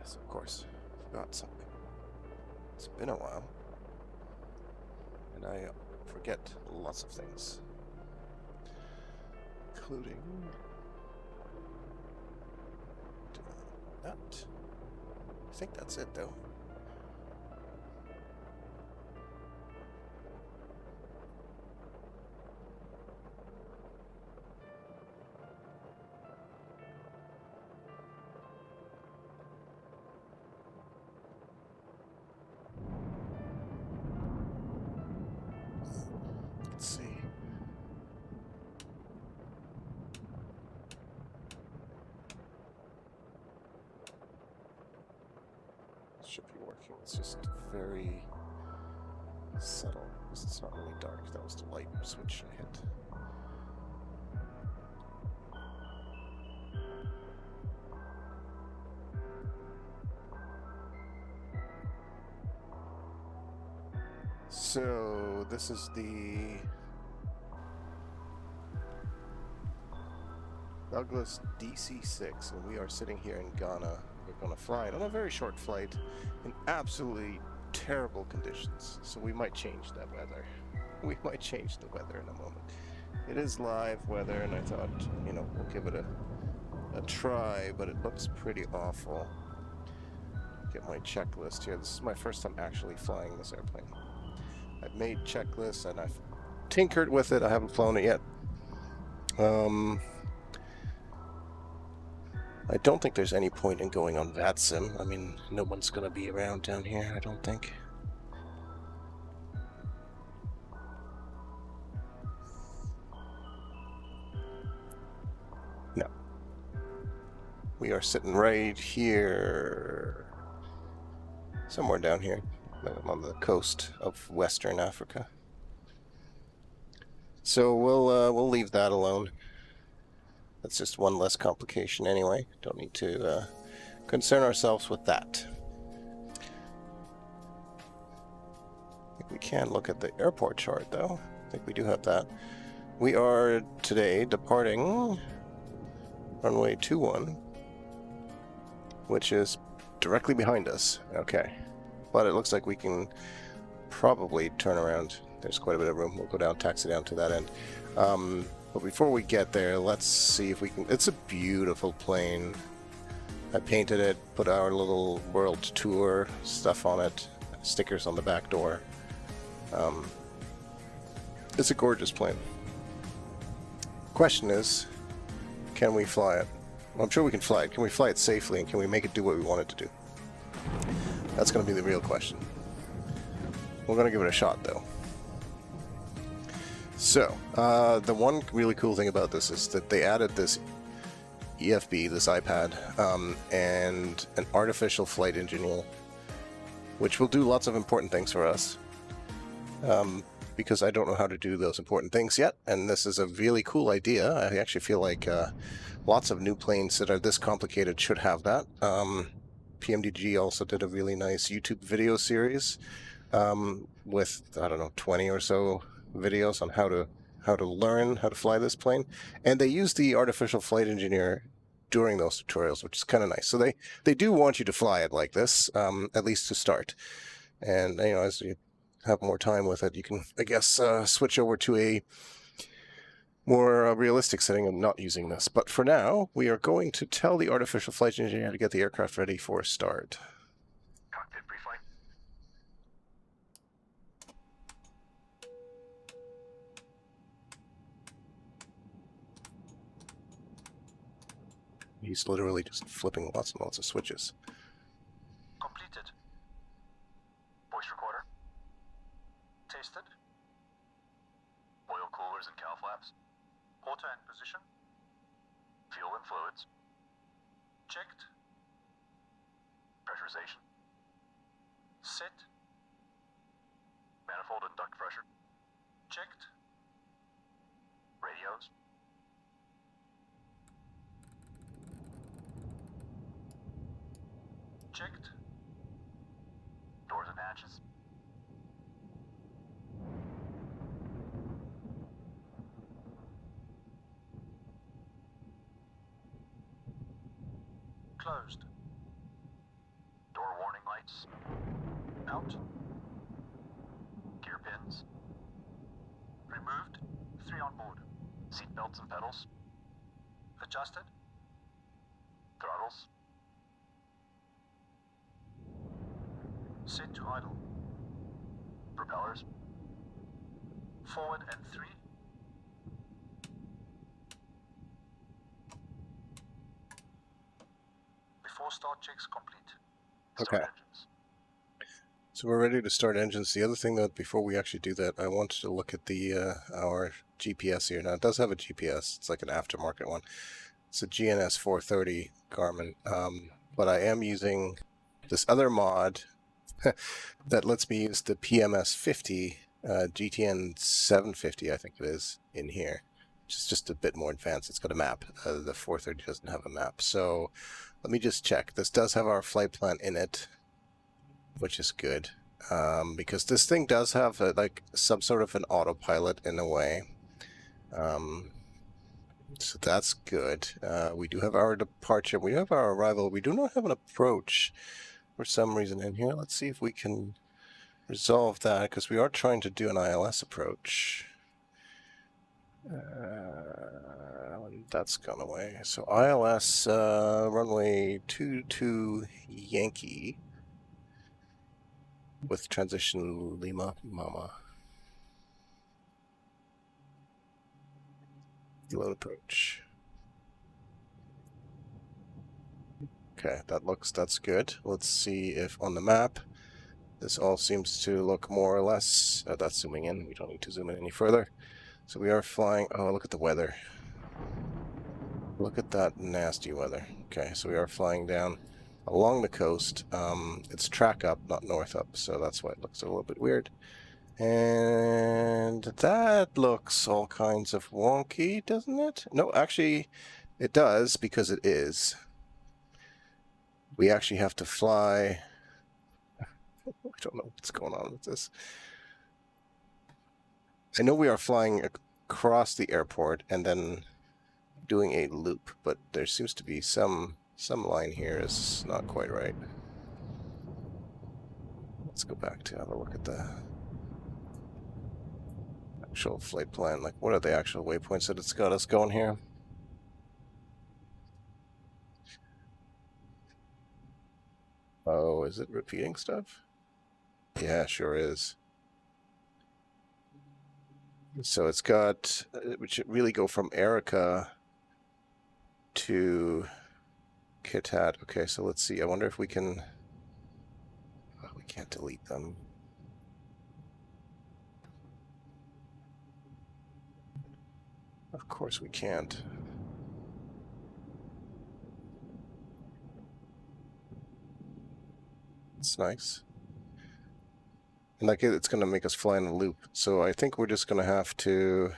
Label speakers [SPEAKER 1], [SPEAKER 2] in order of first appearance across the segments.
[SPEAKER 1] Yes, of course. Forgot something. It's been a while. And I forget lots of things. Including that. I think that's it though. Let's see. Should be working. It's just very subtle. It's not really dark. That was the light switch I hit. So this is the Douglas DC-6, and we are sitting here in Ghana. We're going to fly it on a very short flight in absolutely terrible conditions. So we might change that weather. We might change the weather in a moment. It is live weather, and I thought, you know, we'll give it a try, but it looks pretty awful. Get my checklist here. This is my first time actually flying this airplane. I've made checklists and I've tinkered with it. I haven't flown it yet. I don't think there's any point in going on VATSIM. I mean, no one's going to be around down here, I don't think. No. We are sitting right here. Somewhere down here. On the coast of Western Africa. So we'll leave that alone. That's just one less complication anyway. Don't need to concern ourselves with that. I think we can look at the airport chart though. I think we do have that. We are today departing runway 21, which is directly behind us. Okay. But it looks like we can probably turn around. There's quite a bit of room. We'll go down, taxi down to that end. But before we get there, let's see if we can... It's a beautiful plane. I painted it, put our little world tour stuff on it, stickers on the back door. It's a gorgeous plane. Question is, can we fly it? Well, I'm sure we can fly it. Can we fly it safely, and can we make it do what we want it to do? That's going to be the real question. We're going to give it a shot, though. So, the one really cool thing about this is that they added this EFB, this iPad, and an artificial flight engineer, which will do lots of important things for us, because I don't know how to do those important things yet, and this is a really cool idea. I actually feel like lots of new planes that are this complicated should have that. PMDG also did a really nice YouTube video series with, I don't know, 20 or so videos on how to learn how to fly this plane, and they use the artificial flight engineer during those tutorials, which is kind of nice. So they do want you to fly it like this, at least to start, and you know, as you have more time with it, you can, I guess, switch over to a more realistic setting of not using this. But for now, we are going to tell the artificial flight engineer to get the aircraft ready for start.
[SPEAKER 2] Cockpit pre-flight.
[SPEAKER 1] He's literally just flipping lots and lots of switches.
[SPEAKER 2] Completed. Voice recorder. Tested. Oil coolers and cow flaps. Auto and position. Fuel and fluids. Checked. Pressurization. Set. Manifold and duct pressure. Checked. Radios. Checked. Doors and hatches. Closed. Out. Gear pins. Removed. 3 on board. Seat belts and pedals. Adjusted. Throttles. Set to idle. Propellers. Forward and 3. Before start checks complete. Start
[SPEAKER 1] Okay.
[SPEAKER 2] engines.
[SPEAKER 1] So we're ready to start engines. The other thing that before we actually do that, I wanted to look at the our GPS here. Now it does have a GPS. It's like an aftermarket one. It's a GNS 430 Garmin, but I am using this other mod that lets me use the PMS 50 GTN 750, I think it is, in here. Just a bit more advanced. It's got a map. The 430 doesn't have a map. So let me just check. This does have our flight plan in it, which is good, because this thing does have like some sort of an autopilot in a way. So that's good. We do have our departure. We have our arrival. We do not have an approach for some reason in here. Let's see if we can resolve that, because we are trying to do an ILS approach. That's gone away. So ILS runway 22 Yankee with transition Lima Mama. Deload approach. Okay, that's good. Let's see if on the map this all seems to look more or less. That's zooming in. We don't need to zoom in any further. So we are flying. Oh, look at the weather. Look at that nasty weather. Okay, so we are flying down along the coast. It's track up, not north up, so that's why it looks a little bit weird. And that looks all kinds of wonky, doesn't it? No, actually, it does, because it is. We actually have to fly. I don't know what's going on with this. I know we are flying across the airport and then doing a loop, but there seems to be some line here is not quite right. Let's go back to have a look at the actual flight plan. Like, what are the actual waypoints that it's got us going here? Oh, is it repeating stuff? Yeah, sure is. So it's got, we should really go from Erica to Kitat. Okay, so let's see. I wonder if we can, oh, we can't delete them. Of course we can't. It's nice. And like it's going to make us fly in a loop. So I think we're just going to have to...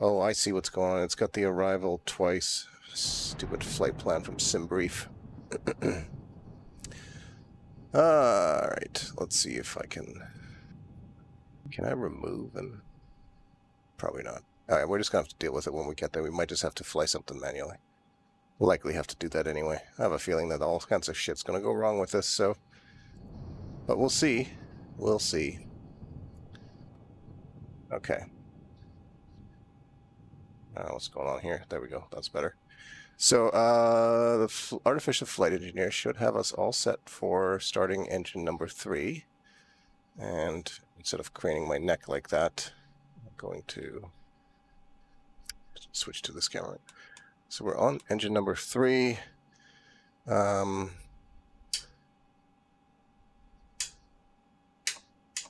[SPEAKER 1] Oh, I see what's going on. It's got the arrival twice. Stupid flight plan from SimBrief. Alright, let's see if I can... Can I remove and... Probably not. Alright, we're just going to have to deal with it when we get there. We might just have to fly something manually. We'll likely have to do that anyway. I have a feeling that all kinds of shit's going to go wrong with this, so... But we'll see. We'll see. Okay. What's going on here? There we go. That's better. So the artificial flight engineer should have us all set for starting engine number 3. And instead of craning my neck like that, I'm going to switch to this camera. So we're on engine number 3.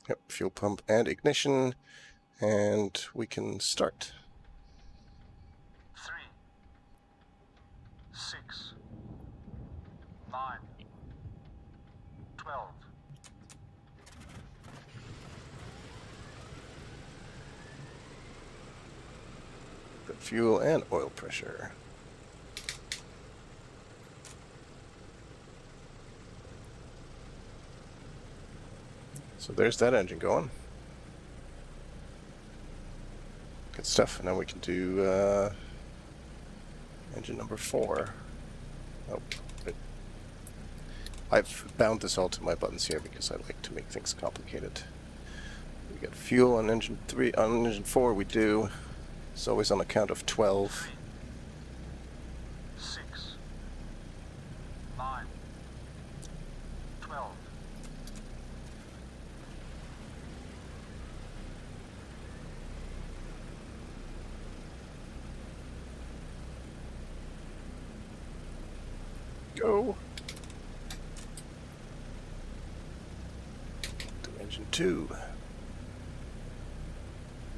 [SPEAKER 1] Yep, fuel pump and ignition, and we can start.
[SPEAKER 2] 3, 6, 9, 12.
[SPEAKER 1] Good fuel and oil pressure. So there's that engine going. Good stuff. Now we can do engine number 4. Oh, I've bound this all to my buttons here because I like to make things complicated. We got fuel on engine 3. On engine 4 we do. It's always on a count of 12.
[SPEAKER 2] 3, 6, 9, 12.
[SPEAKER 1] Go. To engine 2. You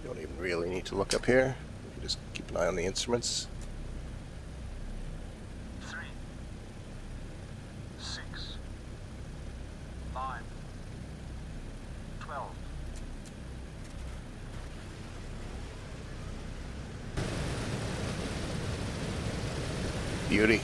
[SPEAKER 1] don't even really need to look up here. You can just keep an eye on the instruments.
[SPEAKER 2] 3, 6, 9, 12.
[SPEAKER 1] Beauty.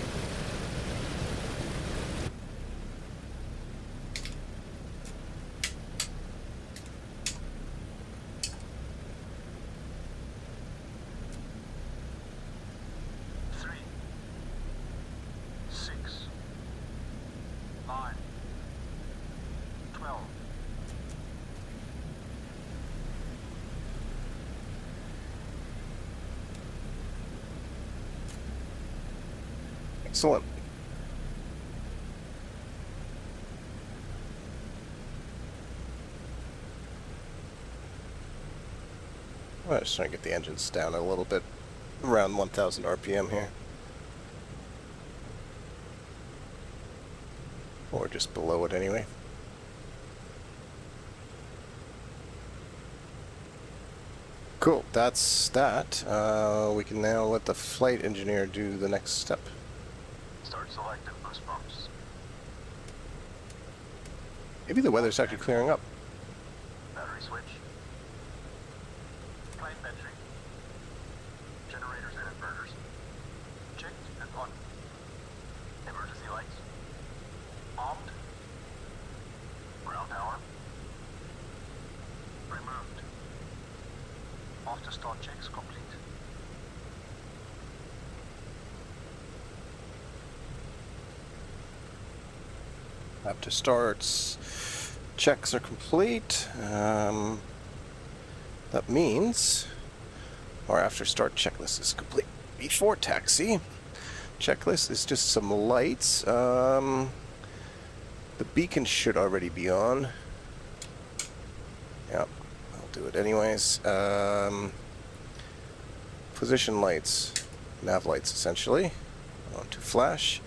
[SPEAKER 1] Excellent. I'm just trying to get the engines down a little bit, around 1,000 RPM here. Or just below it anyway. Cool, that's that. We can now let the flight engineer do the next step.
[SPEAKER 2] Start selecting boost pumps.
[SPEAKER 1] Maybe the weather's actually clearing up.
[SPEAKER 2] Battery switch. Plane battery. Generators and inverters. Checked and on. Emergency lights. Armed. Ground power. Removed. After start checks complete.
[SPEAKER 1] After starts, checks are complete. That means our after start checklist is complete. Before taxi, checklist is just some lights. The beacon should already be on. Yep, I'll do it anyways. Position lights, nav lights essentially, on to flash.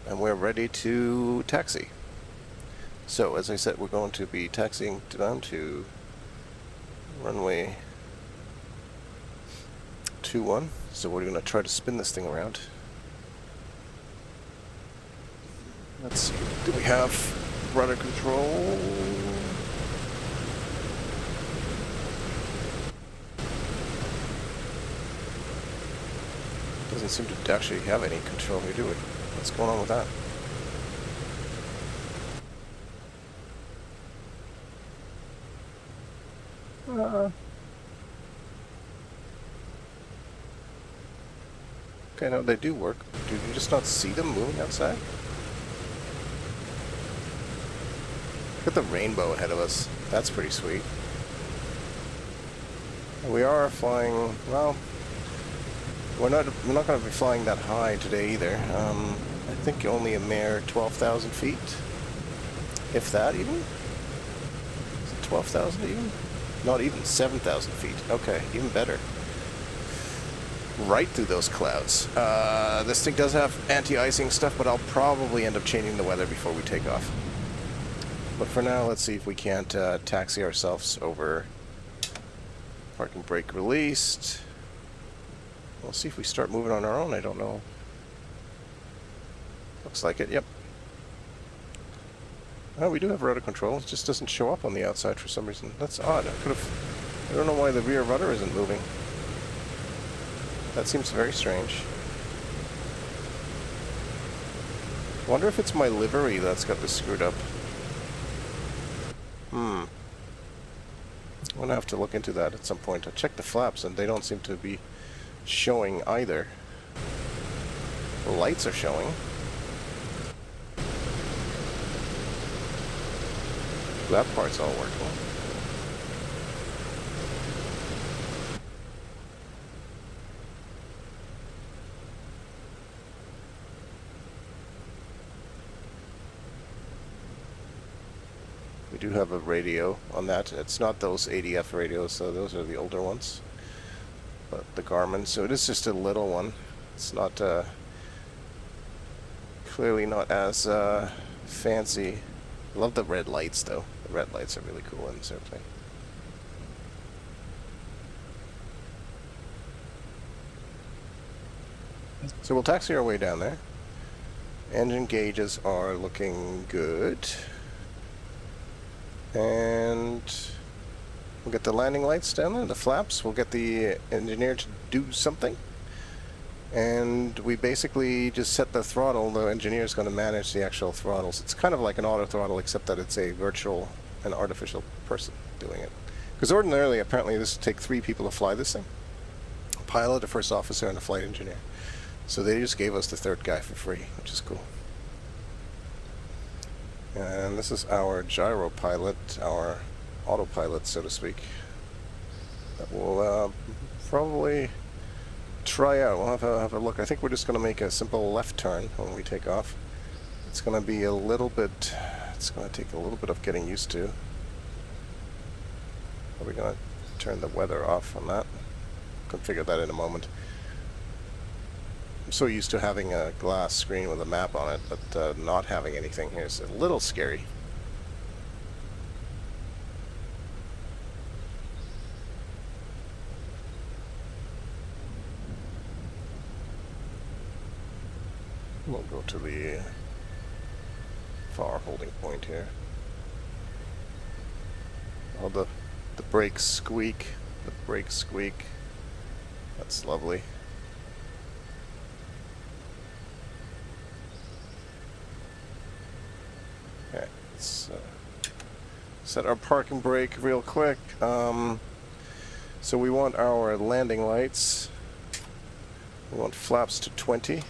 [SPEAKER 1] And we're ready to taxi. So, as I said, we're going to be taxiing down to runway 21. So we're going to try to spin this thing around. Let's see, do we have rudder control? Doesn't seem to actually have any control here, do we? What's going on with that? Okay, no, they do work. Do you just not see them moving outside? Look at the rainbow ahead of us. That's pretty sweet. We are flying, well, we're not going to be flying that high today either. I think only a mere 12,000 feet. If that even? Is it 12,000 even? Not even 7,000 feet. Okay, even better. Right through those clouds. This thing does have anti-icing stuff, but I'll probably end up changing the weather before we take off. But for now, let's see if we can't taxi ourselves over. Parking brake released. We'll see if we start moving on our own. I don't know. Looks like it, yep. Oh, we do have rudder control. It just doesn't show up on the outside for some reason. That's odd. I don't know why the rear rudder isn't moving. That seems very strange. I wonder if it's my livery that's got this screwed up. I'm gonna have to look into that at some point. I checked the flaps and they don't seem to be showing either. The lights are showing. That part's all workable. We do have a radio on that. It's not those ADF radios, so those are the older ones. But the Garmin, so it is just a little one. It's not, clearly not as fancy. I love the red lights, though. The red lights are really cool in this airplane. So we'll taxi our way down there. Engine gauges are looking good. And we'll get the landing lights down there, the flaps. We'll get the engineer to do something. And we basically just set the throttle. The engineer is going to manage the actual throttles. It's kind of like an auto throttle, except that it's a virtual and artificial person doing it. Because ordinarily, apparently, this would take 3 people to fly this thing. A pilot, a first officer, and a flight engineer. So they just gave us the 3rd guy for free, which is cool. And this is our gyro pilot, our autopilot, so to speak, that we'll probably try out. We'll have a look. I think we're just going to make a simple left turn when we take off. It's going to be a little bit, it's going to take a little bit of getting used to. Are we going to turn the weather off on that? Configure that in a moment. I'm so used to having a glass screen with a map on it, but not having anything here is a little scary. We'll go to the far holding point here. Oh, the brakes squeak. The brakes squeak. That's lovely. Okay, let's set our parking brake real quick. So we want our landing lights. We want flaps to 20.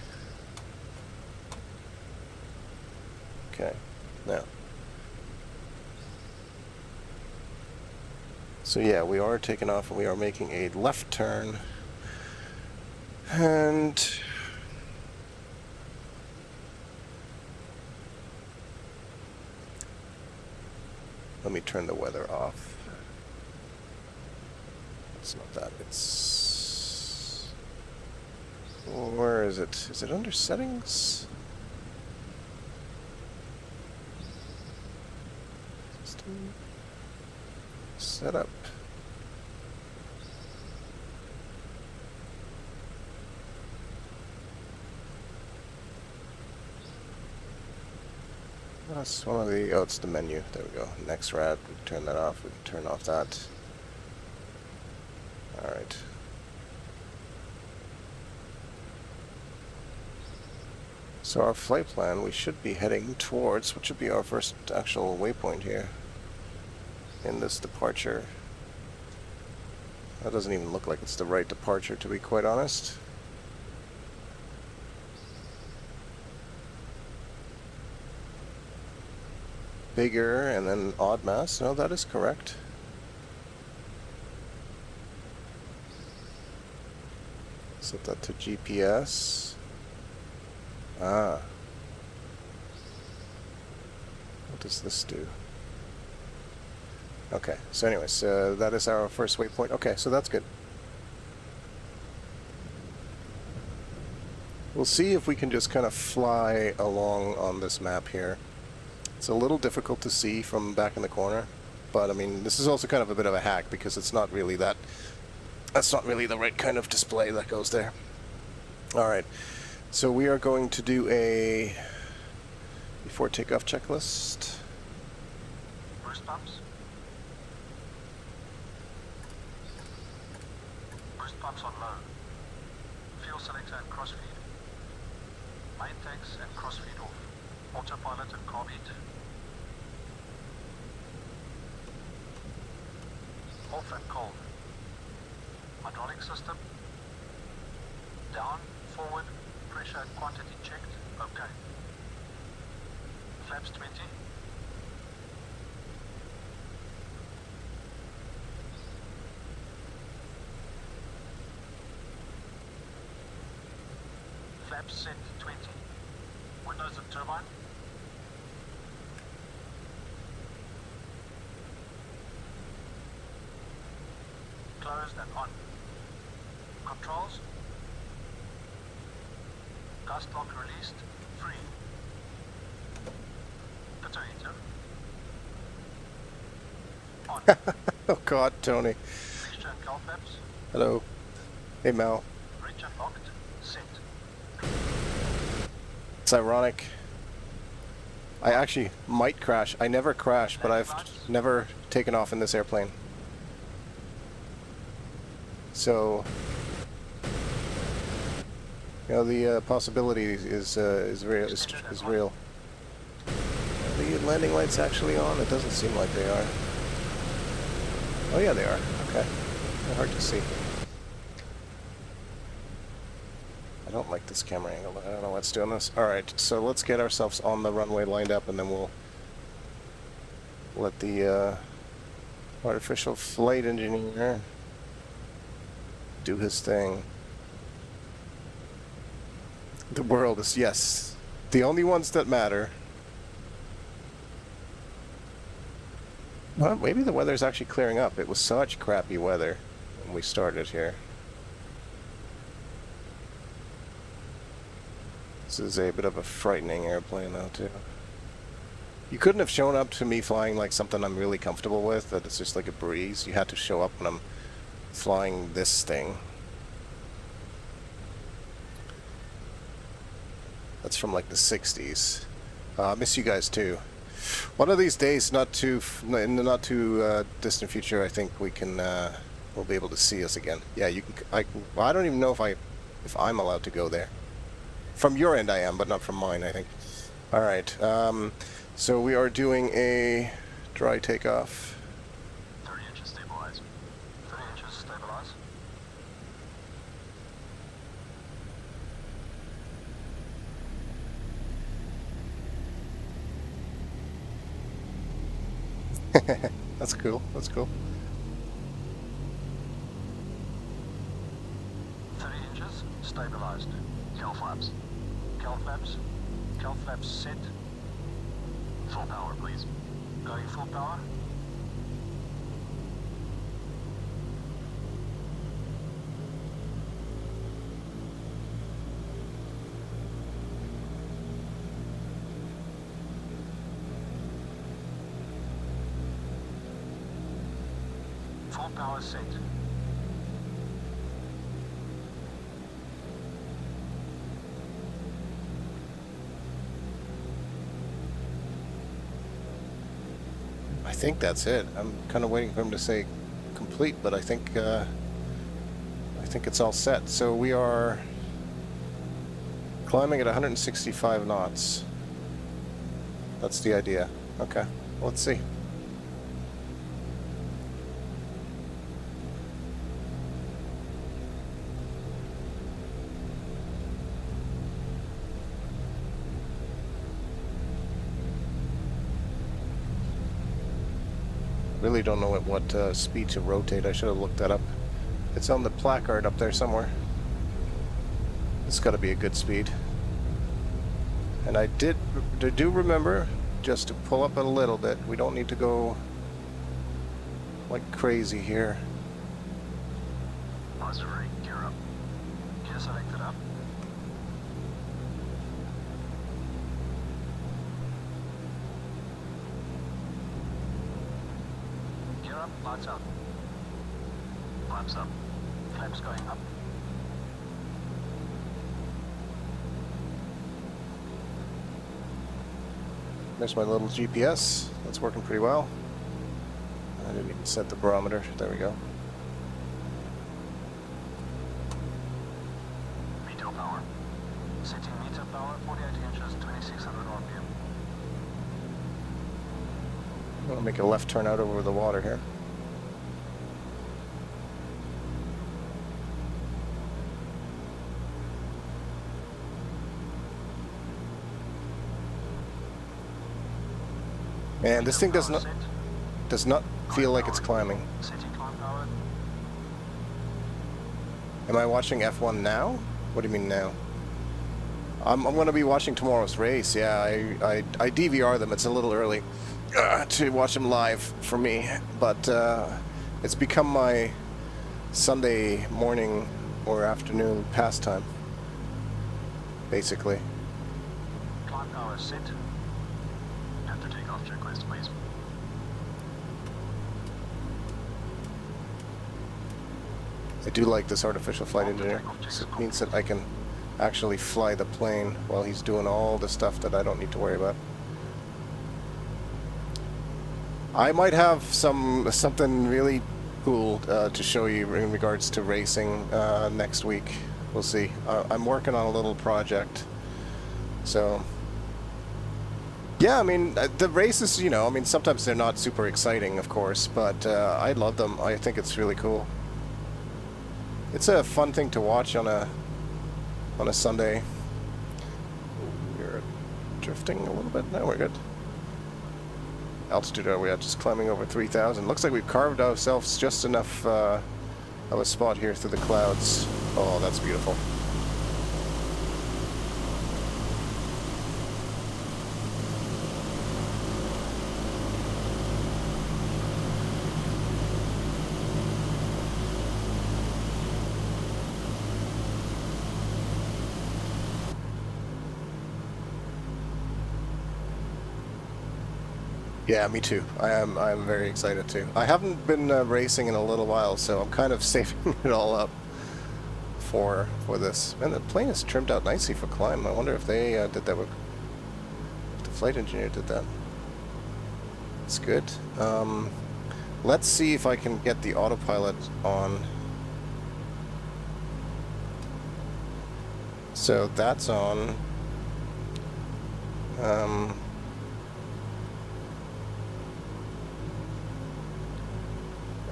[SPEAKER 1] Okay, now. So yeah, we are taking off and we are making a left turn. And let me turn the weather off. It's not that, it's... Where is it? Is it under settings? System. Setup. That's one of the, oh, it's the menu. There we go. Next rad, we can turn that off. We can turn off that. Alright. So our flight plan, we should be heading towards, what should be our first actual waypoint here in this departure. That doesn't even look like it's the right departure, to be quite honest. Bigger and then odd mass. No, that is correct. Set that to GPS. Ah. What does this do? Okay, so anyways, that is our first waypoint. Okay, so that's good. We'll see if we can just kind of fly along on this map here. It's a little difficult to see from back in the corner, but I mean, this is also kind of a bit of a hack because it's not really that, that's not really the right kind of display that goes there. Alright, so we are going to do a before takeoff checklist.
[SPEAKER 2] Burst pumps. Burst pumps on low. Fuel selector and crossfeed. Main tanks and crossfeed off. Autopilot and carb heat. Off and cold. Hydraulic system. Down, forward, pressure and quantity checked. Okay. Flaps 20. Flaps set 20. Windows and turbine. Closed and on. Controls. Gust lock released. Free. Potato. On.
[SPEAKER 1] Oh God, Tony.
[SPEAKER 2] Mixture and cowl flaps.
[SPEAKER 1] Hello. Hey Mel.
[SPEAKER 2] Reach and locked. Set.
[SPEAKER 1] It's ironic. I actually might crash. I never crash, but I've never taken off in this airplane. So, you know, the possibility is real. Is real. Are the landing lights actually on? It doesn't seem like they are. Oh yeah, they are. Okay. They're hard to see. I don't like this camera angle. I don't know what's doing this. Alright, so let's get ourselves on the runway lined up and then we'll let the artificial flight engineer do his thing. The world is, yes, the only ones that matter. Well, maybe the weather's actually clearing up. It was such crappy weather when we started here. This is a bit of a frightening airplane though too. You couldn't have shown up to me flying like something I'm really comfortable with, that it's just like a breeze. You had to show up when I'm flying this thing. That's from like the 60s. I miss you guys too. One of these days, in the not too distant future, I think we can we'll be able to see us again. Yeah, you can. Well, I don't even know if I'm allowed to go there. From your end, I am, but not from mine. I think. All right. So we are doing a dry takeoff.
[SPEAKER 2] 30 inches stabilize. 30 inches stabilize.
[SPEAKER 1] That's cool. That's cool.
[SPEAKER 2] 30 inches stabilized. Cowl flaps. Cowl flaps. Cowl flaps set. Full power, please. Going full power. Full power set.
[SPEAKER 1] I think that's it. I'm kind of waiting for him to say complete, but I think it's all set. So we are climbing at 165 knots. That's the idea. Okay, let's see. Really don't know at what speed to rotate. I should have looked that up. It's on the placard up there somewhere. It's got to be a good speed. And I do remember just to pull up a little bit. We don't need to go like crazy here.
[SPEAKER 2] Positive rig, gear up. Gear selected up. Gear up, lights up. Flaps up. Flaps going up.
[SPEAKER 1] There's my little GPS. That's working pretty well. I didn't even set the barometer. There we go.
[SPEAKER 2] Meter power. Setting meter power, 48 inches, 2600 RPM.
[SPEAKER 1] I'm going to make a left turn out over the water here. Man, this thing does not feel like it's climbing.
[SPEAKER 2] Setting climb power.
[SPEAKER 1] Am I watching F1 now? What do you mean now? I'm going to be watching tomorrow's race. Yeah, I DVR them. It's a little early to watch them live for me, but it's become my Sunday morning or afternoon pastime, basically.
[SPEAKER 2] Climb power set. After takeoff checklist, please.
[SPEAKER 1] I do like this artificial flight engineer. So it means that I can actually fly the plane while he's doing all the stuff that I don't need to worry about. I might have something really cool to show you in regards to racing next week. We'll see. I'm working on a little project, so yeah. I mean, the races, you know, I mean, sometimes they're not super exciting, of course, but I love them. I think it's really cool. It's a fun thing to watch on a Sunday. We're drifting a little bit. No, we're good. Altitude are we at? Just climbing over 3,000. Looks like we've carved ourselves just enough of a spot here through the clouds. Oh, that's beautiful. Yeah, me too. I'm very excited too. I haven't been racing in a little while, so I'm kind of saving it all up for this. And the plane is trimmed out nicely for climb. I wonder if they did that with the flight engineer did that. It's good. Let's see if I can get the autopilot on. So that's on.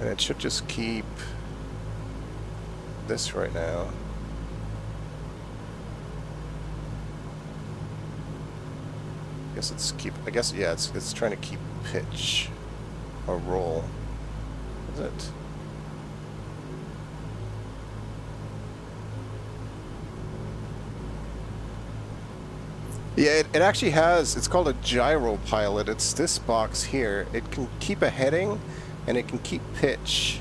[SPEAKER 1] And it should just keep this right now. I guess yeah, it's trying to keep pitch or roll. Is it? Yeah, it actually has, it's called a gyro pilot. It's this box here. It can keep a heading and it can keep pitch,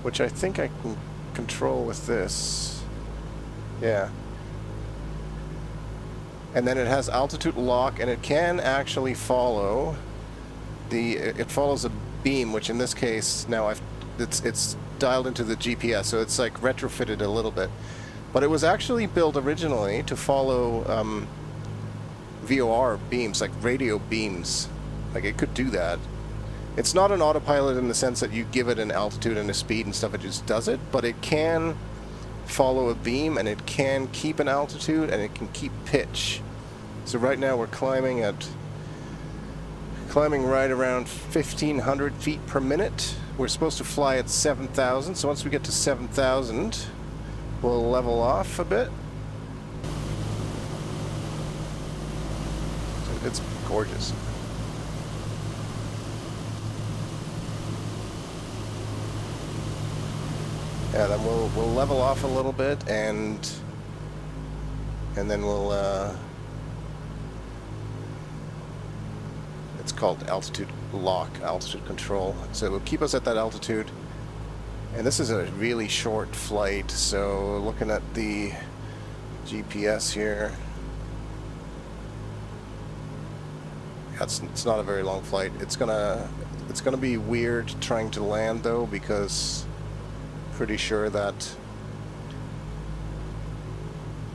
[SPEAKER 1] which I think I can control with this. Yeah. And then it has altitude lock, and it can actually follow it follows a beam, which in this case now it's dialed into the GPS, so it's like retrofitted a little bit. But it was actually built originally to follow VOR beams, like radio beams. Like it could do that. It's not an autopilot in the sense that you give it an altitude and a speed and stuff, it just does it, but it can follow a beam and it can keep an altitude and it can keep pitch. So right now we're climbing right around 1,500 feet per minute. We're supposed to fly at 7,000, so once we get to 7,000, we'll level off a bit. So it's gorgeous. Yeah, then we'll level off a little bit, and then we'll it's called altitude lock, altitude control. So it will keep us at that altitude. And this is a really short flight, so looking at the GPS here, it's not a very long flight. It's gonna be weird trying to land though, because pretty sure that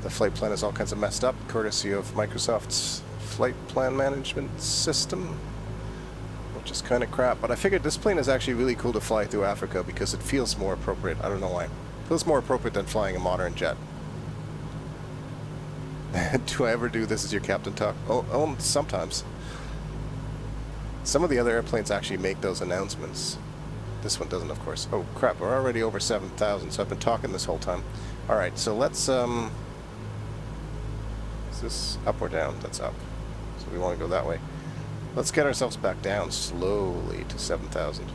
[SPEAKER 1] the flight plan is all kinds of messed up, courtesy of Microsoft's flight plan management system, which is kind of crap. But I figured this plane is actually really cool to fly through Africa because it feels more appropriate. I don't know why. It feels more appropriate than flying a modern jet. Do I ever do this as your captain talk? Oh, sometimes. Some of the other airplanes actually make those announcements. This one doesn't, of course. Oh crap, we're already over 7,000, so I've been talking this whole time. Alright, so let's, is this up or down? That's up. So we want to go that way. Let's get ourselves back down slowly to 7,000.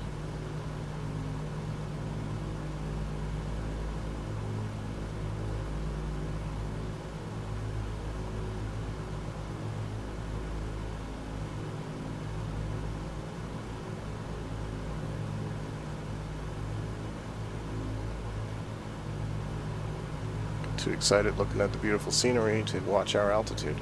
[SPEAKER 1] Too excited looking at the beautiful scenery to watch our altitude.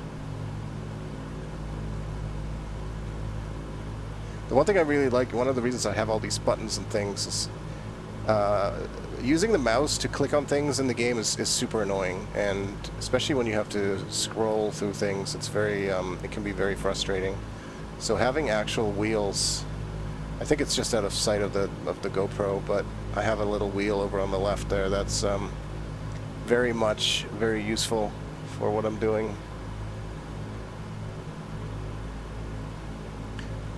[SPEAKER 1] The one thing I really like, one of the reasons I have all these buttons and things is using the mouse to click on things in the game is super annoying, and especially when you have to scroll through things, it's very it can be very frustrating. So having actual wheels, I think it's just out of sight of the GoPro, but I have a little wheel over on the left there that's very useful for what I'm doing.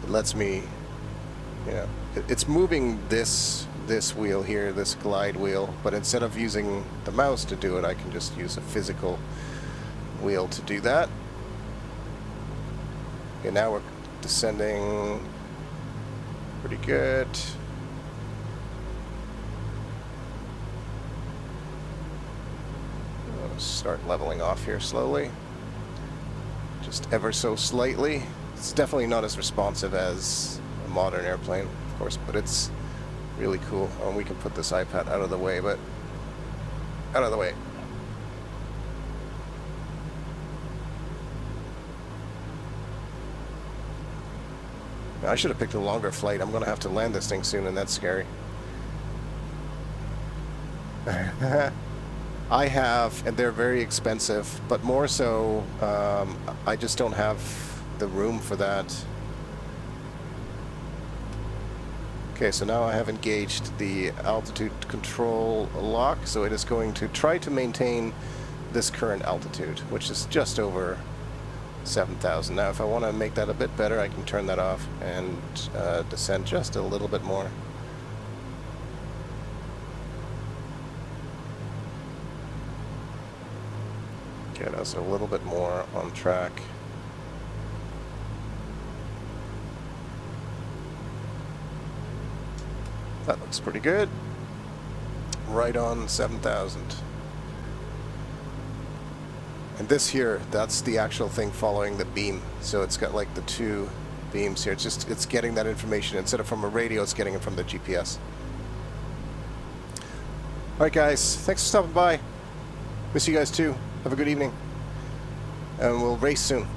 [SPEAKER 1] It lets me, it's moving this wheel here, this glide wheel, but instead of using the mouse to do it, I can just use a physical wheel to do that. Okay, now we're descending pretty good. Start leveling off here slowly, just ever so slightly. It's definitely not as responsive as a modern airplane, of course, but it's really cool. And we can put this iPad out of the way, but out of the way. Now, I should have picked a longer flight. I'm going to have to land this thing soon, and that's scary. I have, and they're very expensive, but more so, I just don't have the room for that. Okay, so now I have engaged the altitude control lock, so it is going to try to maintain this current altitude, which is just over 7,000. Now, if I want to make that a bit better, I can turn that off and descend just a little bit more. Get us a little bit more on track. That looks pretty good. Right on 7,000. And this here, that's the actual thing following the beam. So it's got like the two beams here. It's getting that information. Instead of from a radio, it's getting it from the GPS. Alright guys, thanks for stopping by. Miss you guys too. Have a good evening. And we'll race soon.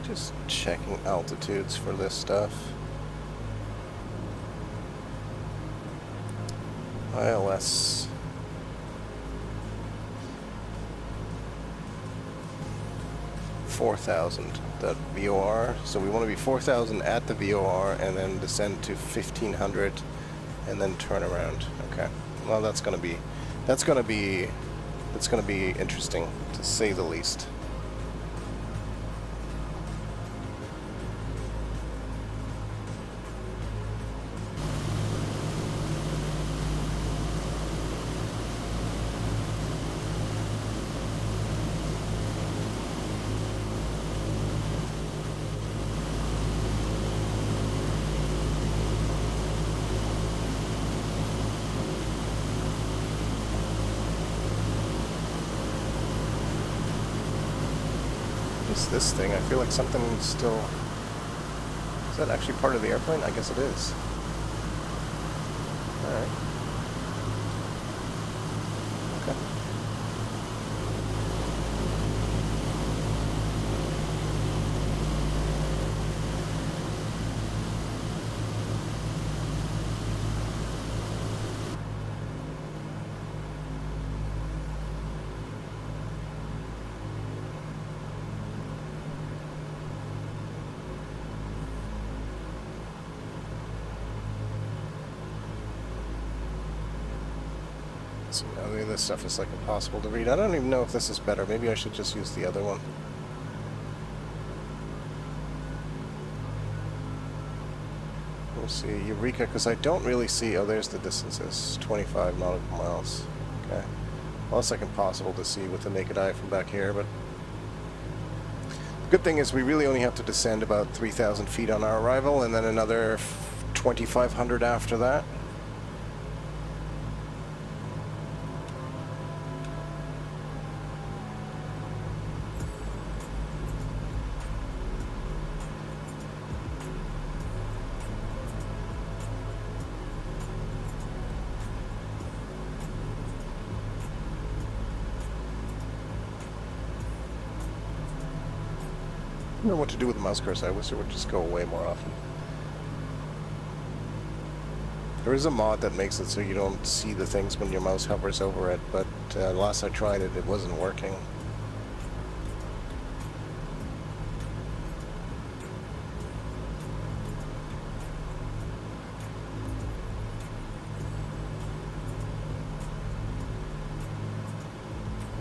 [SPEAKER 1] Just checking altitudes for this stuff. ILS. $4,000, that VOR. So we want to be 4,000 at the VOR and then descend to 1,500 and then turn around. Okay. Well, that's going to be interesting, to say the least. This thing, I feel like something's still... Is that actually part of the airplane? I guess it is. Alright. Okay. So now this stuff is like impossible to read. I don't even know if this is better. Maybe I should just use the other one. We'll see. Eureka, because I don't really see... Oh, there's the distances. 25 nautical miles. Okay. Well, that's like impossible to see with the naked eye from back here, but... Good thing is we really only have to descend about 3,000 feet on our arrival, and then another 2,500 after that. I don't know what to do with the mouse cursor. I wish it would just go away more often. There is a mod that makes it so you don't see the things when your mouse hovers over it, but last I tried it, it wasn't working.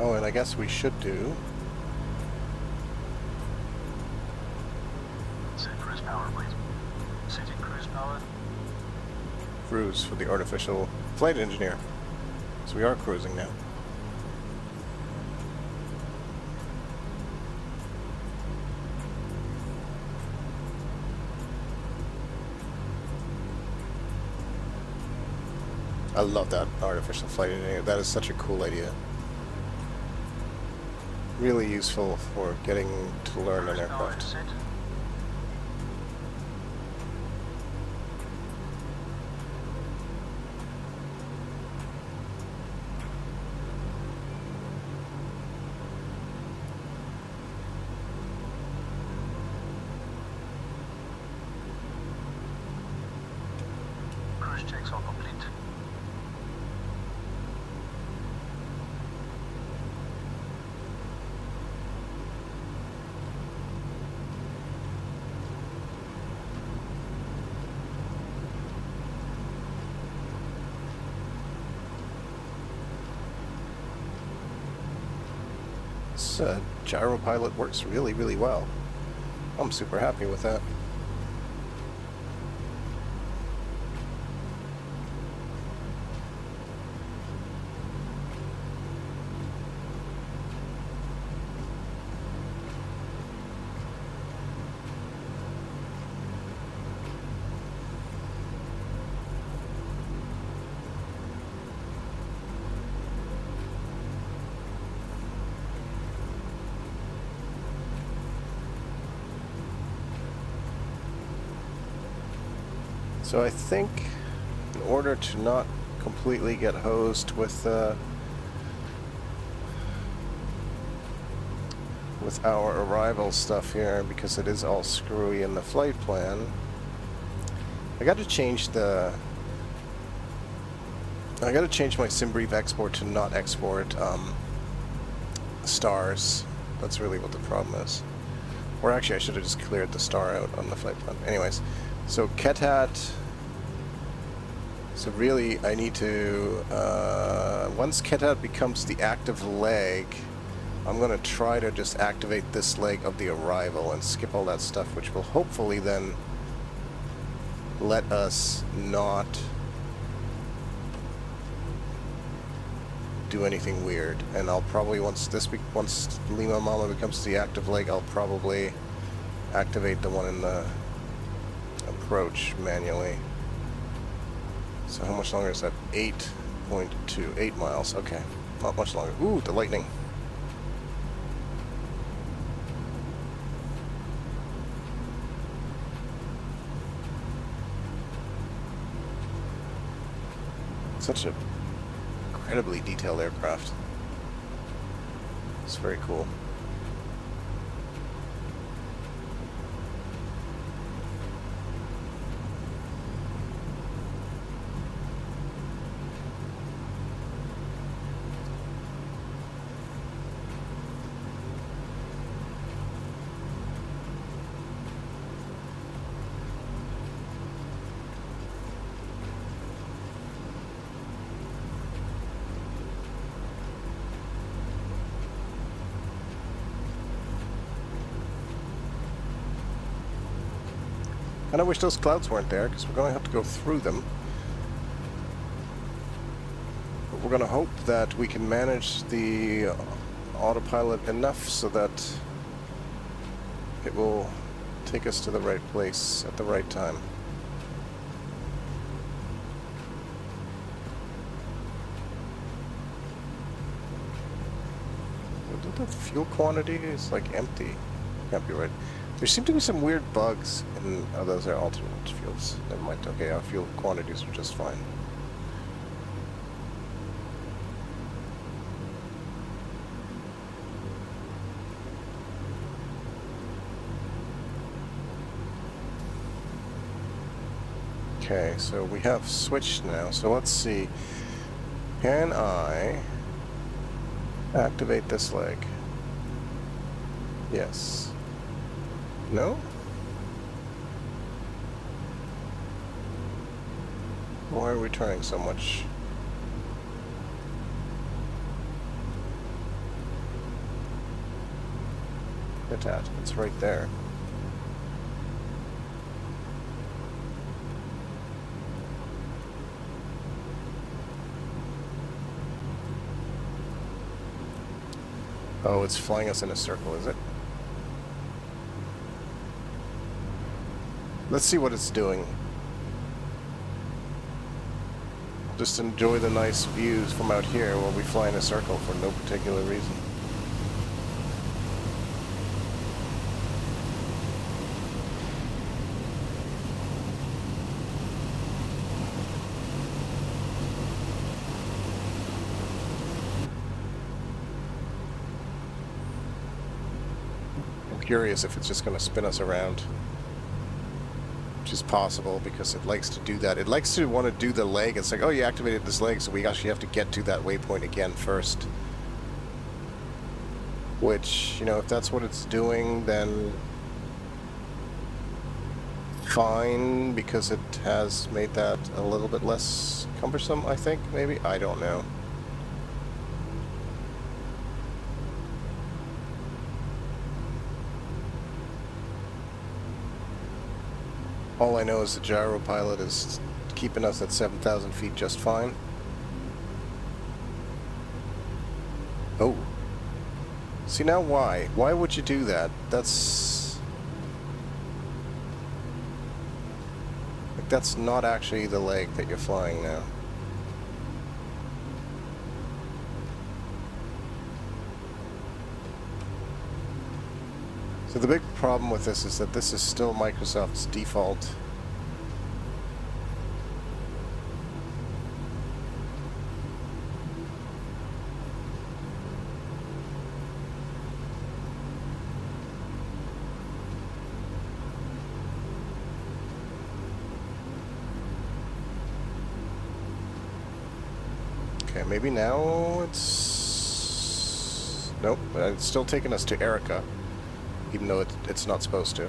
[SPEAKER 1] Oh, and I guess we should do...
[SPEAKER 2] Set cruise power, please. Setting cruise power.
[SPEAKER 1] cruise for the artificial flight engineer. So we are cruising now. I love that artificial flight engineer. That is such a cool idea. Really useful for getting to learn an aircraft.
[SPEAKER 2] Set. Cruise checks are complete.
[SPEAKER 1] This gyro pilot works really, really well. I'm super happy with that. So I think in order to not completely get hosed with our arrival stuff here, because it is all screwy in the flight plan, I got to change my SimBrief export to not export stars. That's really what the problem is. Or actually, I should have just cleared the star out on the flight plan. Anyways, so Ketat. So really, I need to, once Ketat becomes the active leg, I'm going to try to just activate this leg of the arrival and skip all that stuff, which will hopefully then let us not do anything weird. And I'll probably, once Lima Mama becomes the active leg, I'll probably activate the one in the approach manually. So how much longer is that? 8 miles. Okay, not much longer. Ooh, the lightning. Such an incredibly detailed aircraft. It's very cool. And I wish those clouds weren't there, because we're going to have to go through them. But we're going to hope that we can manage the autopilot enough so that it will take us to the right place at the right time. The fuel quantity is like empty. Can't be right. There seem to be some weird bugs in... Oh, those are alternate fuels. Never mind. Okay, our fuel quantities are just fine. Okay, so we have switched now. So let's see. Can I activate this leg? Yes. No? Why are we turning so much? Look at that. It's right there. Oh, it's flying us in a circle, is it? Let's see what it's doing. Just enjoy the nice views from out here while we fly in a circle for no particular reason. I'm curious if it's just going to spin us around. Which is possible because it likes to do that. It likes to want to do the leg. It's like, oh, you activated this leg, so we actually have to get to that waypoint again first. Which, you know, if that's what it's doing, then fine, because it has made that a little bit less cumbersome, I think, maybe? I don't know. All I know is the gyro pilot is keeping us at 7,000 feet just fine. Oh. See, now why? Why would you do that? That's... like, that's not actually the leg that you're flying now. So the big problem with this is that this is still Microsoft's default. Okay, maybe now it's... Nope, it's still taking us to Erica. Even though it's not supposed to.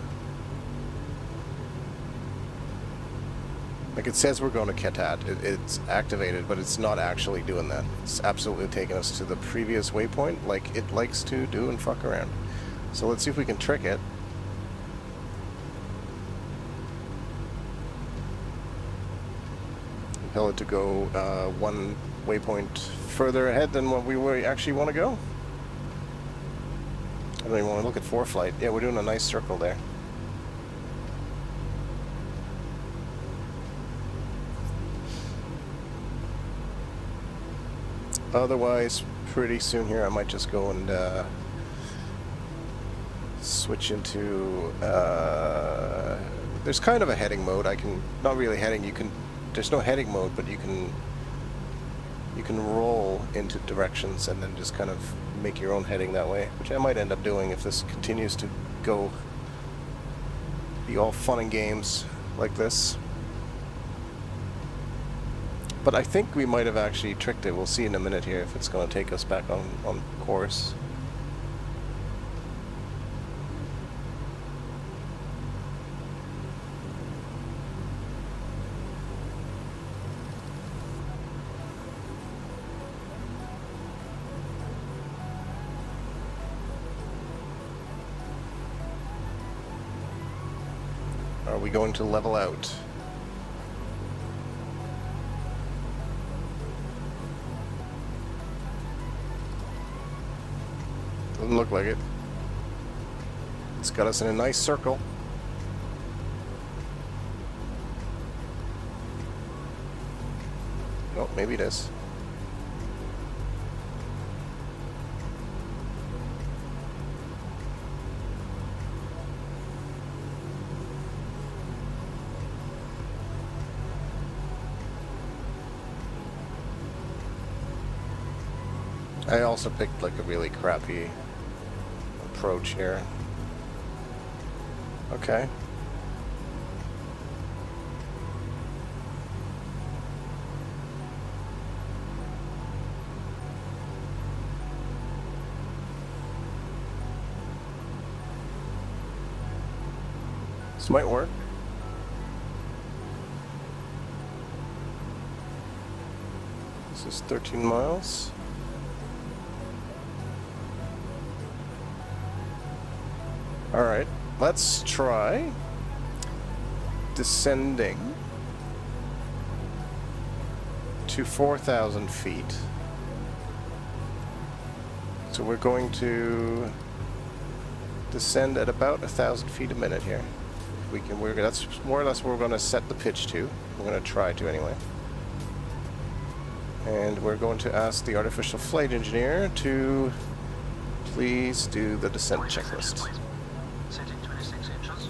[SPEAKER 1] Like, it says we're going to Ketat. It's activated, but it's not actually doing that. It's absolutely taking us to the previous waypoint like it likes to do and fuck around. So let's see if we can trick it. Tell it to go one waypoint further ahead than what we actually want to go. I don't even want to look at ForeFlight. Yeah, we're doing a nice circle there. Otherwise, pretty soon here I might just go and switch into... there's kind of a heading mode. I can... not really heading, you can... there's no heading mode, but you can roll into directions and then just kind of make your own heading that way, which I might end up doing if this continues to go be all fun and games like this. But I think we might have actually tricked it. We'll see in a minute here if it's going to take us back on course. Are we going to level out? Doesn't look like it. It's got us in a nice circle. Oh, maybe it is. I also picked like a really crappy approach here. Okay. This might work. This is 13 miles. Alright, let's try descending to 4,000 feet. So we're going to descend at about 1,000 feet a minute here. If we can, that's more or less where we're going to set the pitch to. We're going to try to anyway. And we're going to ask the artificial flight engineer to please do the descent checklist.
[SPEAKER 2] Setting 26 inches.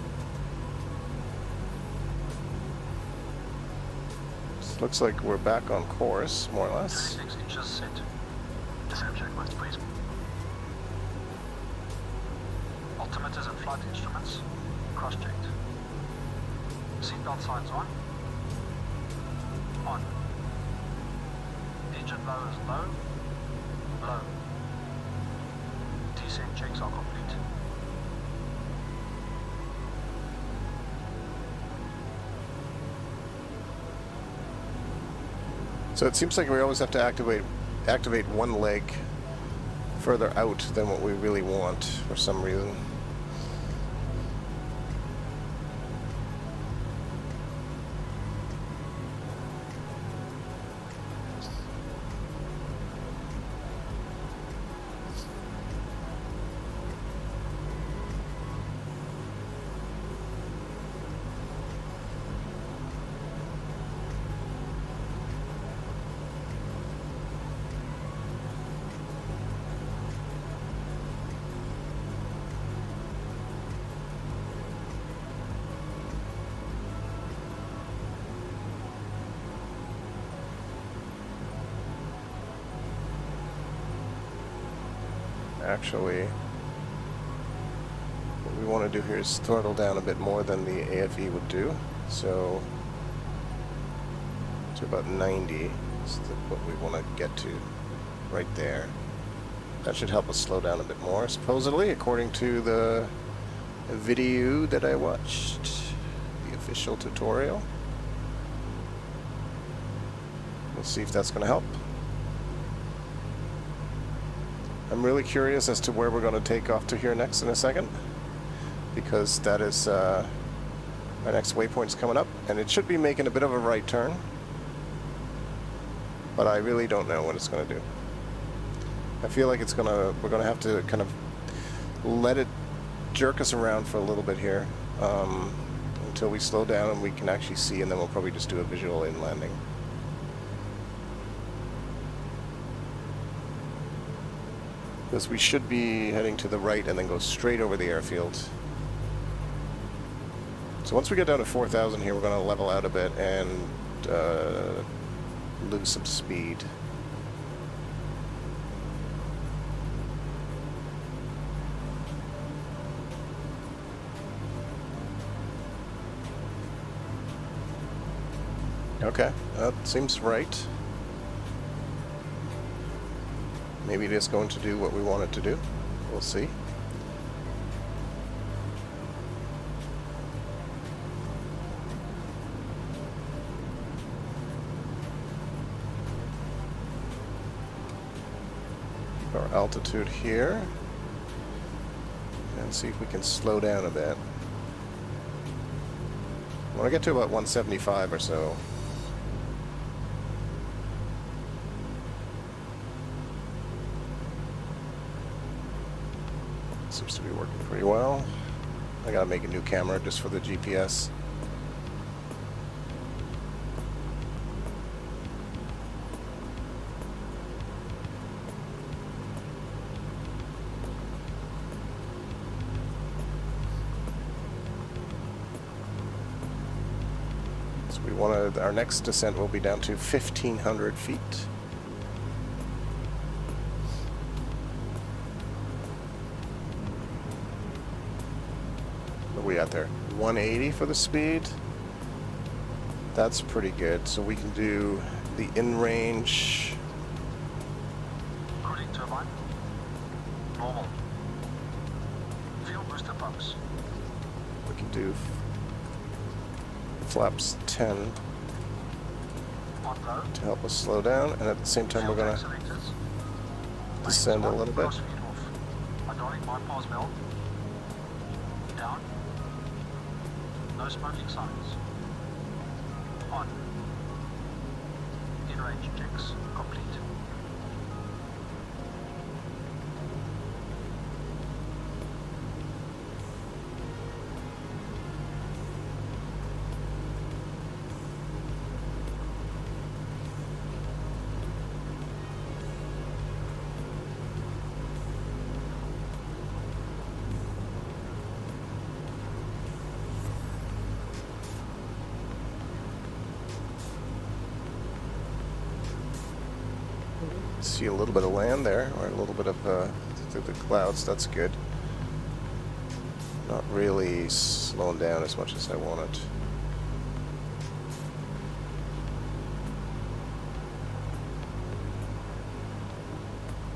[SPEAKER 1] Looks like we're back on course, more or less.
[SPEAKER 2] 26 inches set. Descent checklist, please. Altimeters and flight instruments cross-checked. Seatbelt signs on. On. Engine low is low. Low. Descent checks are complete.
[SPEAKER 1] So it seems like we always have to activate one leg further out than what we really want for some reason. Actually, what we want to do here is throttle down a bit more than the AFE would do. So to about 90 is what we want to get to right there. That should help us slow down a bit more, supposedly, according to the video that I watched, the official tutorial. We'll see if that's going to help. I'm really curious as to where we're going to take off to here next in a second, because that is our next waypoint's coming up, and it should be making a bit of a right turn, but I really don't know what it's going to do. I feel like we're going to have to kind of let it jerk us around for a little bit here until we slow down and we can actually see, and then we'll probably just do a visual in landing. Because we should be heading to the right and then go straight over the airfield. So once we get down to 4,000 here, we're going to level out a bit and lose some speed. Okay, that seems right. Maybe it is going to do what we want it to do. We'll see. Keep our altitude here. And see if we can slow down a bit. I want to get to about 175 or so. Seems to be working pretty well. I gotta make a new camera just for the GPS. So we wanted, our next descent will be down to 1,500 feet. What are we at there? 180 for the speed. That's pretty good. So we can do the in-range.
[SPEAKER 2] Cooling turbine. Normal. Fuel booster pumps.
[SPEAKER 1] We can do flaps 10
[SPEAKER 2] On low.
[SPEAKER 1] to help us slow down, and at the same time we're
[SPEAKER 2] Fuel
[SPEAKER 1] gonna
[SPEAKER 2] tank selectors.
[SPEAKER 1] descend a
[SPEAKER 2] Mains
[SPEAKER 1] little
[SPEAKER 2] on,
[SPEAKER 1] bit.
[SPEAKER 2] cross feed off. Hydraulic bypass valve. Down. No smoking signs. On. In-range checks complete.
[SPEAKER 1] See a little bit of land there, or a little bit of through the clouds. That's good. Not really slowing down as much as I wanted.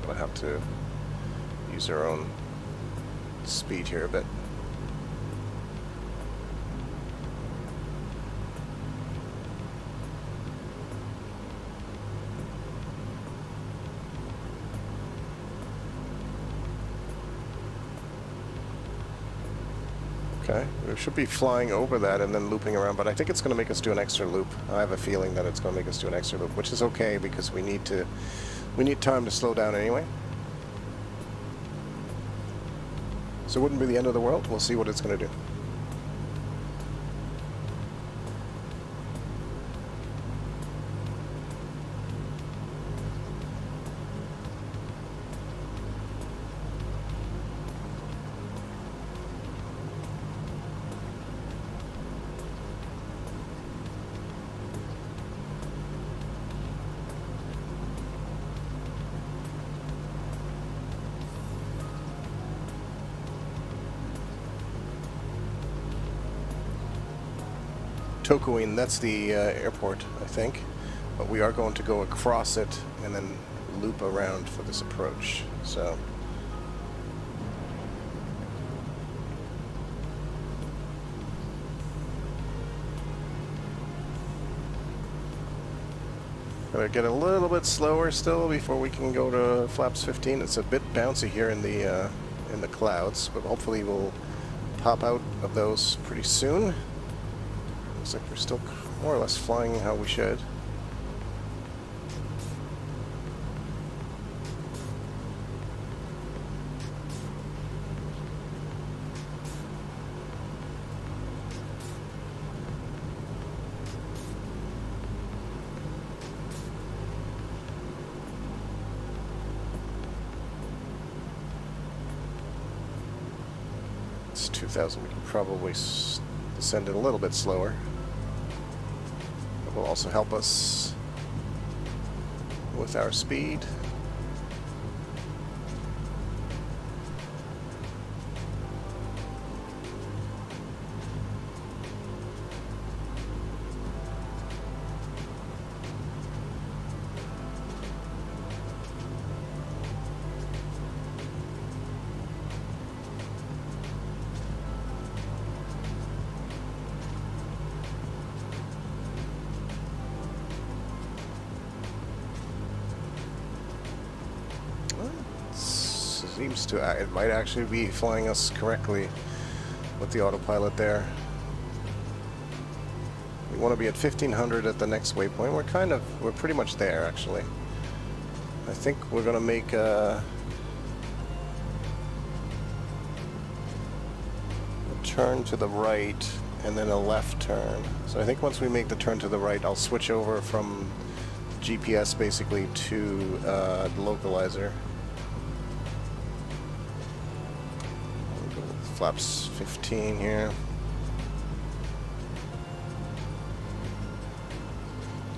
[SPEAKER 1] Gonna have to use our own speed here a bit. Okay, we should be flying over that and then looping around, but I think it's going to make us do an extra loop. I have a feeling that it's going to make us do an extra loop, which is okay because we need time to slow down anyway. So it wouldn't be the end of the world. We'll see what it's going to do. Togo, that's the airport, I think. But we are going to go across it and then loop around for this approach. So gotta get a little bit slower still before we can go to flaps 15. It's a bit bouncy here in the clouds, but hopefully we'll pop out of those pretty soon. Looks like we're still more or less flying how we should. It's 2,000. We can probably descend it a little bit slower. Will also help us with our speed. Seems to, it might actually be flying us correctly with the autopilot there. We want to be at 1,500 at the next waypoint. We're pretty much there actually. I think we're going to make a turn to the right and then a left turn. So I think once we make the turn to the right, I'll switch over from GPS basically to the localizer. We'll go with flaps 15 here.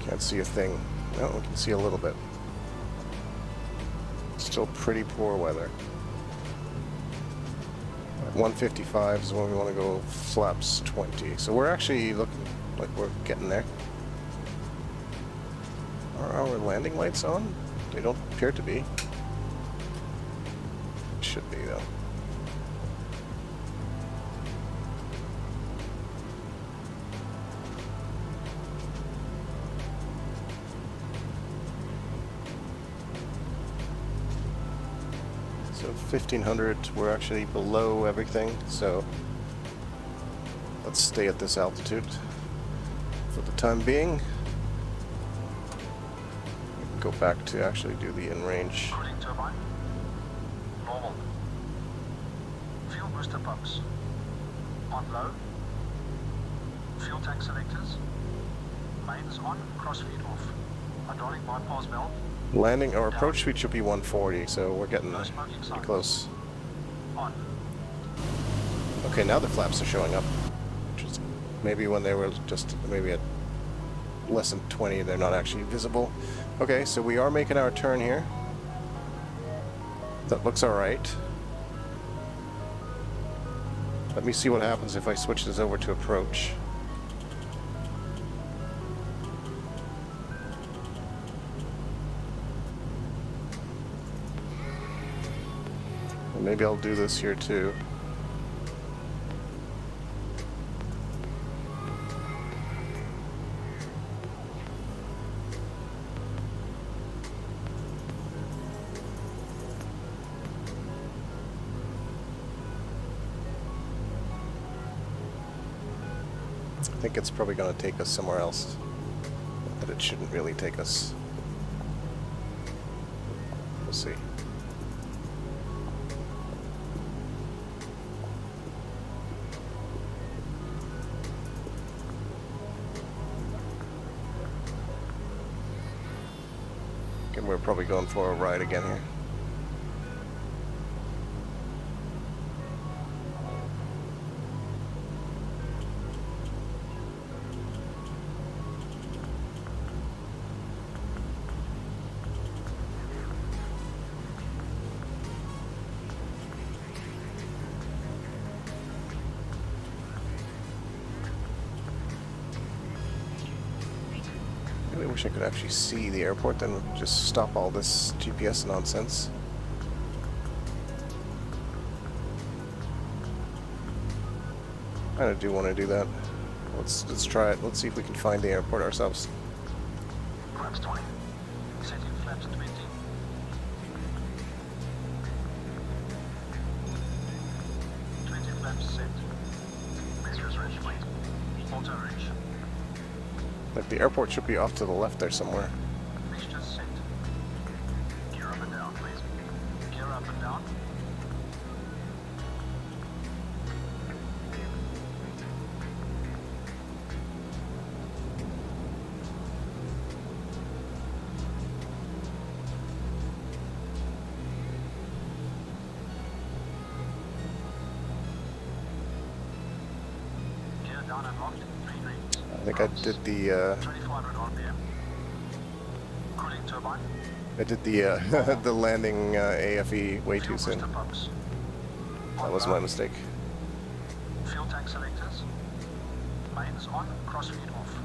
[SPEAKER 1] Can't see a thing. No, we can see a little bit. Still pretty poor weather. 155 is when we want to go flaps 20. So we're actually looking like we're getting there. Are our landing lights on? They don't appear to be. Should be though. So 1500, we're actually below everything, so let's stay at this altitude for the time being. Go back to actually do the in-range.
[SPEAKER 2] Cooling turbine. Normal. Fuel booster pumps. On low. Fuel tank selectors. Mains on, crossfeed off. Hydraulic bypass valve.
[SPEAKER 1] Landing or approach speed should be 140, so we're getting
[SPEAKER 2] No smoking
[SPEAKER 1] pretty
[SPEAKER 2] signs.
[SPEAKER 1] close.
[SPEAKER 2] On.
[SPEAKER 1] Okay, now the flaps are showing up, which is maybe when they were just maybe at less than 20, they're not actually visible. Okay, so we are making our turn here. That looks alright. Let me see what happens if I switch this over to approach. And maybe I'll do this here too. I think it's probably going to take us somewhere else, but it shouldn't really take us. We'll see. And we're probably going for a ride again here. I really wish I could actually see the airport, then just stop all this GPS nonsense. I kinda do want to do that. Let's try it. Let's see if we can find the airport ourselves.
[SPEAKER 2] Flaps 20. Setting flaps 20. 20 flaps set. Mixtures range please. Auto range.
[SPEAKER 1] Like the airport should be off to the left there somewhere.
[SPEAKER 2] Mixtures set. Gear up and down please. Gear up and down. Gear down and locked. 3 rings.
[SPEAKER 1] I think I did the
[SPEAKER 2] 2500 RPM. Cooling turbine.
[SPEAKER 1] the landing AFE way too
[SPEAKER 2] Fuel
[SPEAKER 1] soon.
[SPEAKER 2] booster pumps.
[SPEAKER 1] That was my mistake.
[SPEAKER 2] Fuel tank selectors. Mains on, crossfeed off.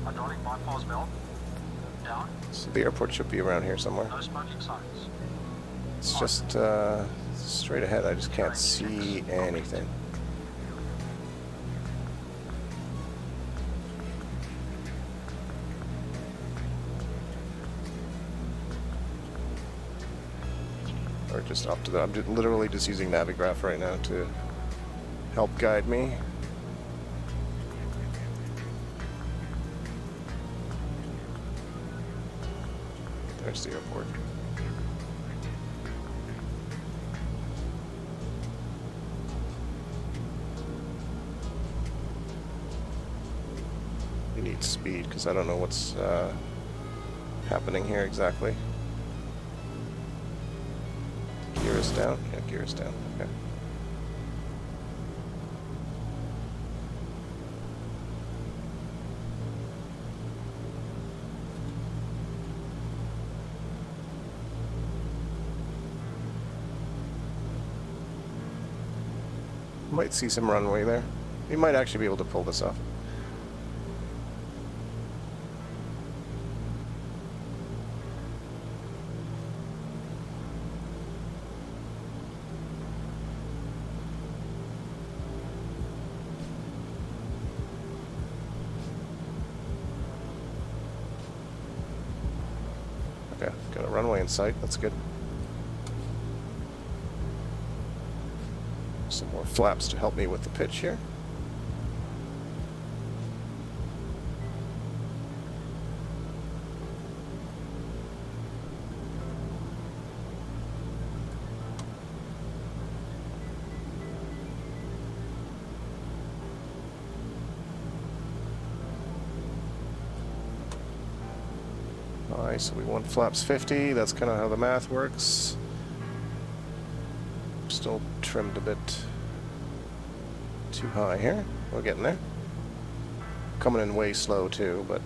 [SPEAKER 2] Hydraulic bypass valve. Down.
[SPEAKER 1] So the airport should be around here somewhere.
[SPEAKER 2] No smoking signs.
[SPEAKER 1] It's just straight ahead. I just can't see anything. Or just up to the. I'm literally just using Navigraph right now to help guide me. There's the airport. 8 speed, because I don't know what's happening here exactly. Gear is down? Yeah, gear is down. Okay. Might see some runway there. We might actually be able to pull this off. Okay, got a runway in sight. That's good. Some more flaps to help me with the pitch here. Alright, so we want flaps 50. That's kind of how the math works. Still trimmed a bit too high here. We're getting there. Coming in way slow too, but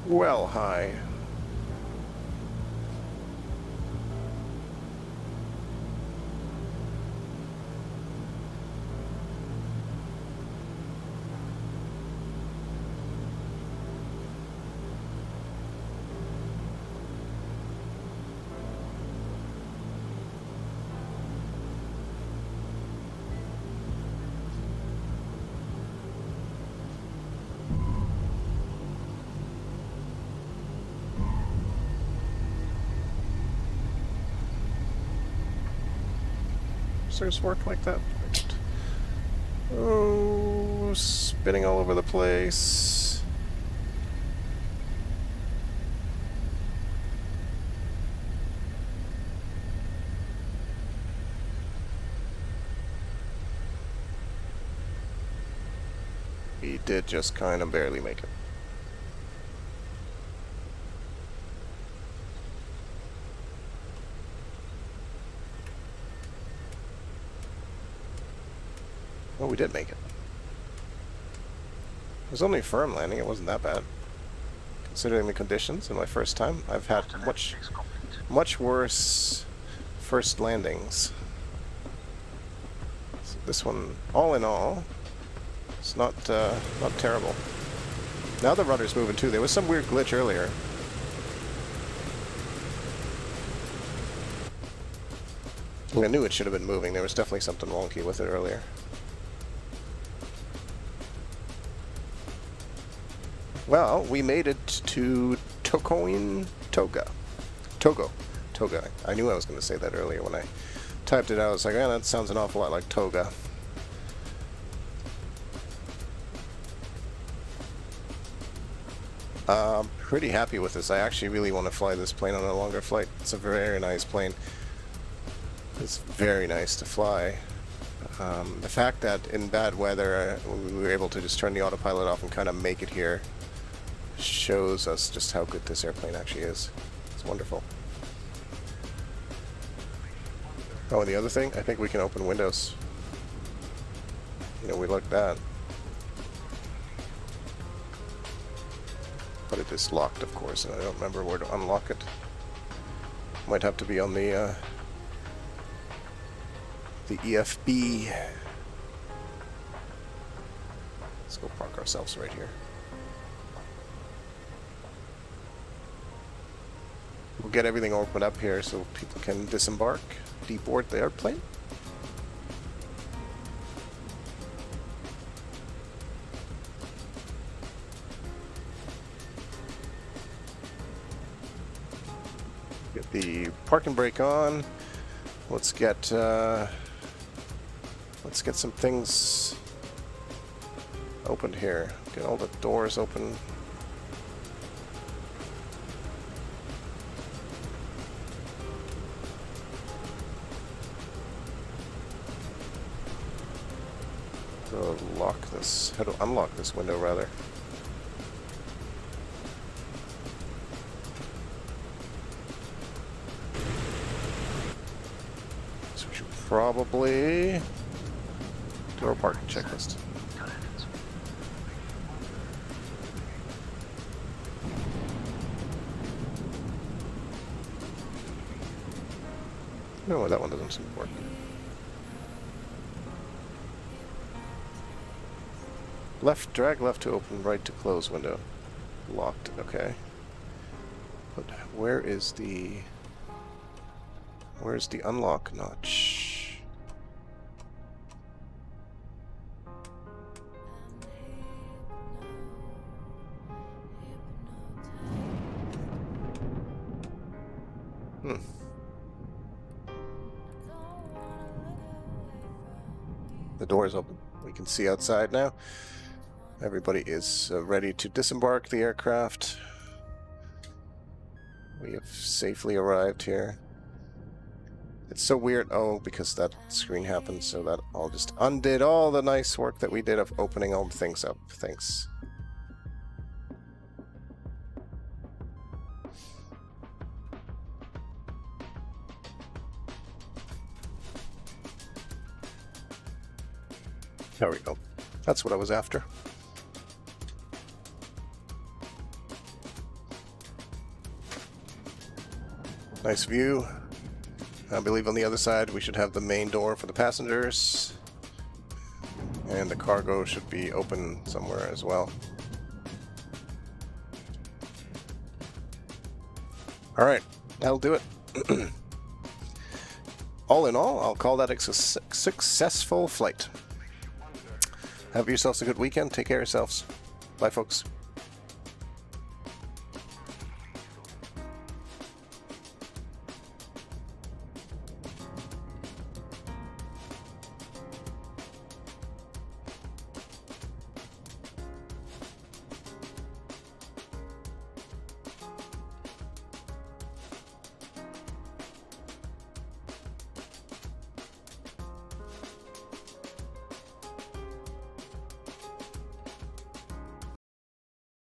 [SPEAKER 1] well high. Sensors work like that. Oh, spinning all over the place. He did just kind of barely make it. Oh, we did make it. It was only a firm landing, it wasn't that bad. Considering the conditions in my first time, I've had much worse first landings. So this one, all in all, it's not terrible. Now the rudder's moving too. There was some weird glitch earlier. I knew it should have been moving. There was definitely something wonky with it earlier. Well, we made it to Togo. I knew I was going to say that earlier when I typed it out. I was like, oh, that sounds an awful lot like Toga. Pretty happy with this. I actually really want to fly this plane on a longer flight. It's a very nice plane. It's very nice to fly. The fact that in bad weather we were able to just turn the autopilot off and kind of make it here shows us just how good this airplane actually is. It's wonderful. Oh, and the other thing, I think we can open windows. You know, we like that. But it is locked, of course, and I don't remember where to unlock it. Might have to be on the EFB. Let's go park ourselves right here. we'll get everything opened up here so people can disembark, deboard the airplane. Get the parking brake on. Let's get some things opened here. Get all the doors open. Lock this. How to unlock this window, rather. So we should probably do our parking checklist. No, that one doesn't seem to work. Left, drag left to open, right to close window. Locked, okay. But where's the unlock notch? The door is open. We can see outside now. Everybody is ready to disembark the aircraft. We have safely arrived here. It's so weird. Oh, because that screen happened, so that all just undid all the nice work that we did of opening all the things up. Thanks. There we go. That's what I was after. Nice view. I believe on the other side we should have the main door for the passengers. And the cargo should be open somewhere as well. Alright, that'll do it. All in all, I'll call that a successful flight. Have yourselves a good weekend. Take care of yourselves. Bye, folks.